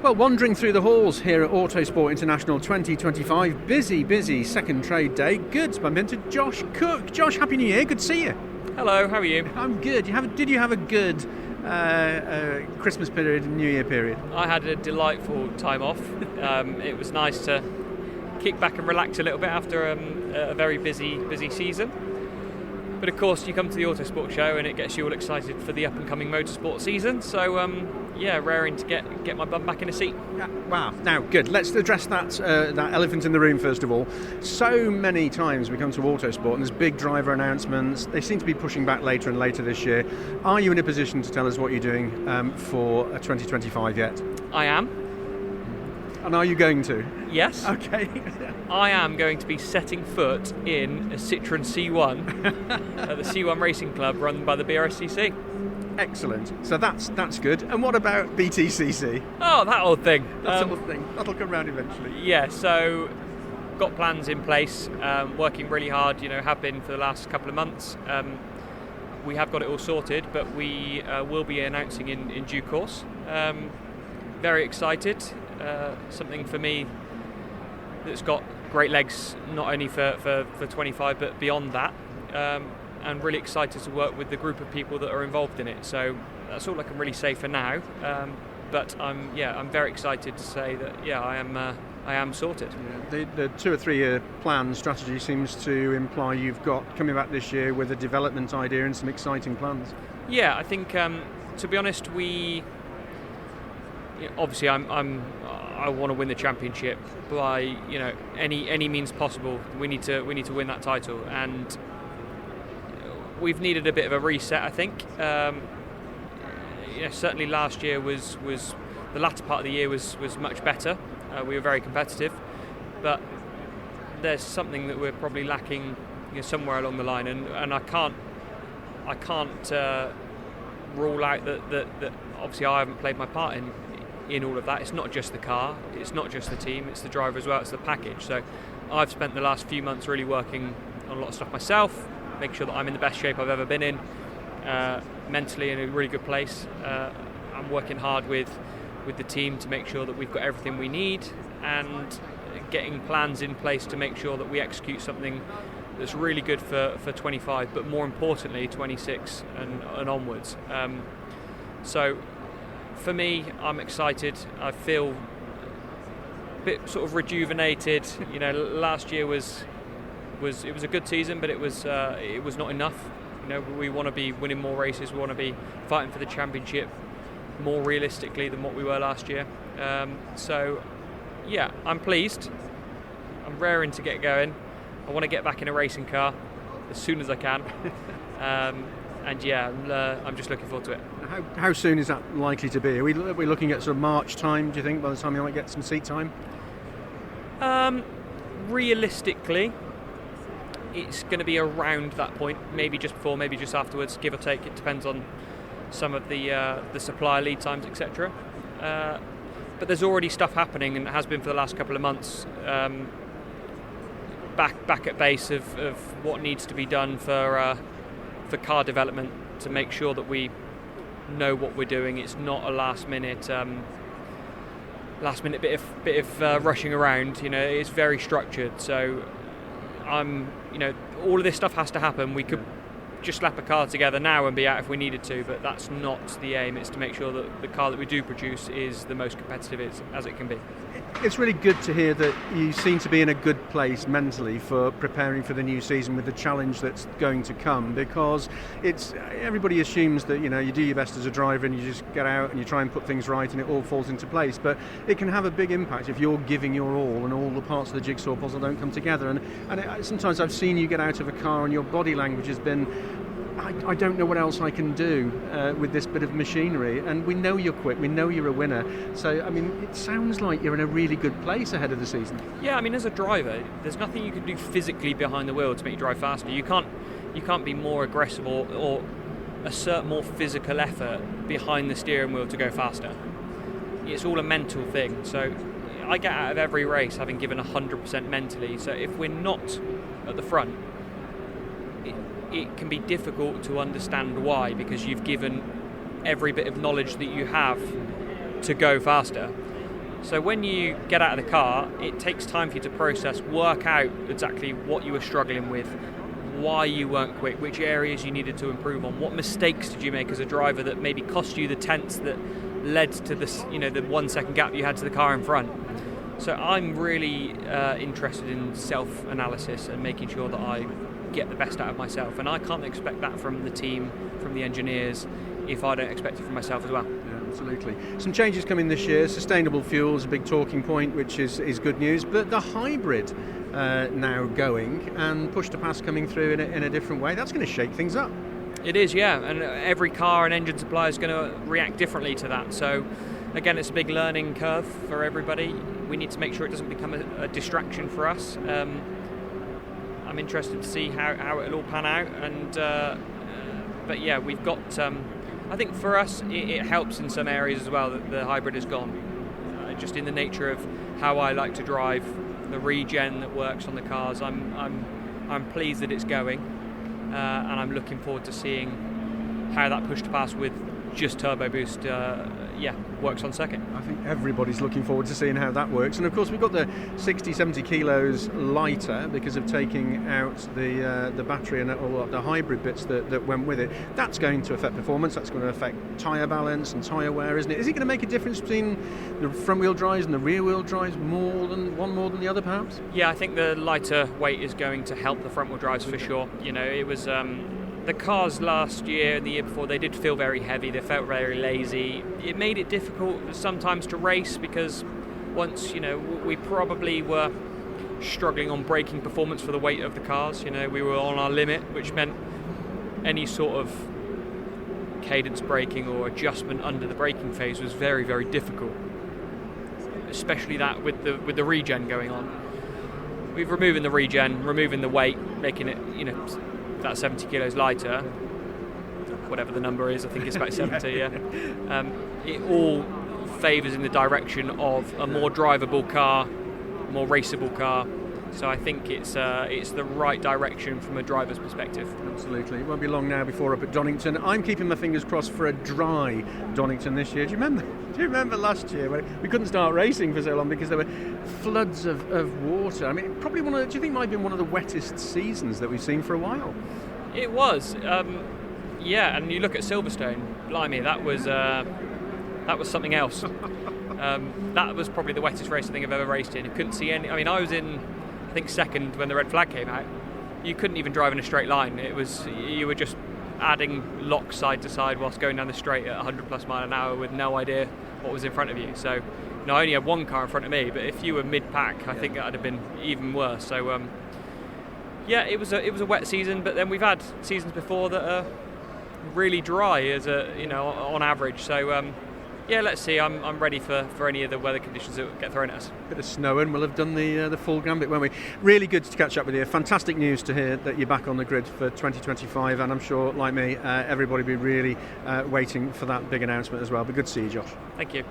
Well, wandering through the halls here at Autosport International 2025, busy second trade day. Good, bump into Josh Cook. Josh, Happy New Year, good to see you. Hello, how are you? I'm good. Did you have a good Christmas period and New Year period? I had a delightful time off. It was nice to kick back and relax a little bit after a very busy season. But of course, you come to the Autosport show and it gets you all excited for the up-and-coming motorsport season. So, raring to get my bum back in a seat. Yeah, wow. Now, good. Let's address that elephant in the room first of all. So many times we come to Autosport and there's big driver announcements. They seem to be pushing back later and later this year. Are you in a position to tell us what you're doing for 2025 yet? I am. And are you going to? Yes. Okay. I am going to be setting foot in a Citroën C1 at the C1 Racing Club run by the BRSCC. Excellent. So that's good. And what about BTCC? Oh, that old thing. That'll come round eventually. Yeah, so got plans in place, working really hard, have been for the last couple of months. We have got it all sorted, but we will be announcing in due course. Very excited. Something for me that's got great legs, not only for 25 but beyond that, and really excited to work with the group of people that are involved in it. So that's all I can really say for now, but I'm very excited to say that I am sorted. Yeah, the 2 or 3 year plan strategy seems to imply you've got coming back this year with a development idea and some exciting plans. Yeah, I think to be honest, obviously I want to win the championship by any means possible. We need to win that title, and we've needed a bit of a reset, I think. Certainly last year was the latter part of the year was much better. We were very competitive, but there's something that we're probably lacking somewhere along the line, and I can't rule out that obviously I haven't played my part in all of that. It's not just the car, it's not just the team, it's the driver as well, it's the package. So I've spent the last few months really working on a lot of stuff myself, making sure that I'm in the best shape I've ever been in, mentally in a really good place. I'm working hard with the team to make sure that we've got everything we need, and getting plans in place to make sure that we execute something that's really good for 25, but more importantly 26 and onwards. So for me, I'm excited. I feel a bit sort of rejuvenated. Last year was a good season, but it was not enough. We want to be winning more races. We want to be fighting for the championship more realistically than what we were last year. I'm pleased. I'm raring to get going. I want to get back in a racing car as soon as I can. I'm just looking forward to it. How soon is that likely to be? Are we looking at sort of March time, do you think, by the time you might get some seat time? Realistically, it's going to be around that point, maybe just before, maybe just afterwards, give or take. It depends on some of the supplier lead times, etc. But there's already stuff happening, and it has been for the last couple of months, back at base of what needs to be done for car development, to make sure that we know what we're doing. It's not a last minute bit of rushing around. It's very structured. So all of this stuff has to happen. We could just slap a car together now and be out if we needed to, but that's not the aim. It's to make sure that the car that we do produce is the most competitive as it can be. It's really good to hear that you seem to be in a good place mentally for preparing for the new season with the challenge that's going to come, because everybody assumes that you do your best as a driver and you just get out and you try and put things right and it all falls into place, but it can have a big impact if you're giving your all and all the parts of the jigsaw puzzle don't come together. And sometimes I've seen you get out of a car and your body language has been, I don't know what else I can do with this bit of machinery, and we know you're quick, we know you're a winner, so it sounds like you're in a really good place ahead of the season. Yeah, as a driver, there's nothing you can do physically behind the wheel to make you drive faster. You can't be more aggressive or assert more physical effort behind the steering wheel to go faster. It's all a mental thing. So I get out of every race having given 100% mentally, so if we're not at the front, it can be difficult to understand why, because you've given every bit of knowledge that you have to go faster. So when you get out of the car, it takes time for you to process, work out exactly what you were struggling with, why you weren't quick, which areas you needed to improve on, what mistakes did you make as a driver that maybe cost you the tenths that led to this, the 1 second gap you had to the car in front. So I'm really interested in self-analysis and making sure that I get the best out of myself, and I can't expect that from the team, from the engineers, if I don't expect it from myself as well. Yeah, absolutely. Some changes coming this year. Sustainable fuels, a big talking point, which is good news, but the hybrid now going, and push to pass coming through in a different way, that's going to shake things up. It is, yeah, and every car and engine supplier is going to react differently to that. So again, it's a big learning curve for everybody. We need to make sure it doesn't become a distraction for us. I'm interested to see how it'll all pan out, and but yeah, we've got I think for us it helps in some areas as well that the hybrid has gone, just in the nature of how I like to drive, the regen that works on the cars. I'm pleased that it's going, and I'm looking forward to seeing how that push to pass with just turbo boost works on second. I think everybody's looking forward to seeing how that works, and of course we've got the 60-70 kilos lighter because of taking out the battery and all the hybrid bits that went with it. That's going to affect performance, that's going to affect tyre balance and tyre wear, isn't it? Is it going to make a difference between the front wheel drives and the rear wheel drives, more than the other perhaps? Yeah, I think the lighter weight is going to help the front wheel drives for sure. It was the cars last year and the year before, they did feel very heavy, they felt very lazy. It made it difficult sometimes to race because once, we probably were struggling on braking performance for the weight of the cars. We were on our limit, which meant any sort of cadence braking or adjustment under the braking phase was very, very difficult, especially that with the regen going on. We've removing the regen, removing the weight, making it, that 70 kilos lighter, whatever the number is, I think it's about 70, yeah. It all favours in the direction of a more drivable car, more raceable car. So I think it's the right direction from a driver's perspective. Absolutely. It won't be long now before up at Donington. I'm keeping my fingers crossed for a dry Donington this year. Do you remember last year when we couldn't start racing for so long because there were floods of water? I mean, probably do you think it might have been one of the wettest seasons that we've seen for a while? It was. Yeah, and you look at Silverstone, blimey, that was something else. That was probably the wettest race I think I've ever raced in. I couldn't see any. I mean, I was in, I think, second when the red flag came out. You couldn't even drive in a straight line. You were just adding locks side to side whilst going down the straight at 100 plus mile an hour with no idea what was in front of you. So, I only had one car in front of me, but if you were mid-pack, I think that would have been even worse. So, it was a wet season, but then we've had seasons before that are really dry on average. So. Let's see. I'm ready for any of the weather conditions that get thrown at us. Bit of snow and we'll have done the full gambit, won't we? Really good to catch up with you. Fantastic news to hear that you're back on the grid for 2025, and I'm sure, like me, everybody will be really waiting for that big announcement as well. But good to see you, Josh. Thank you.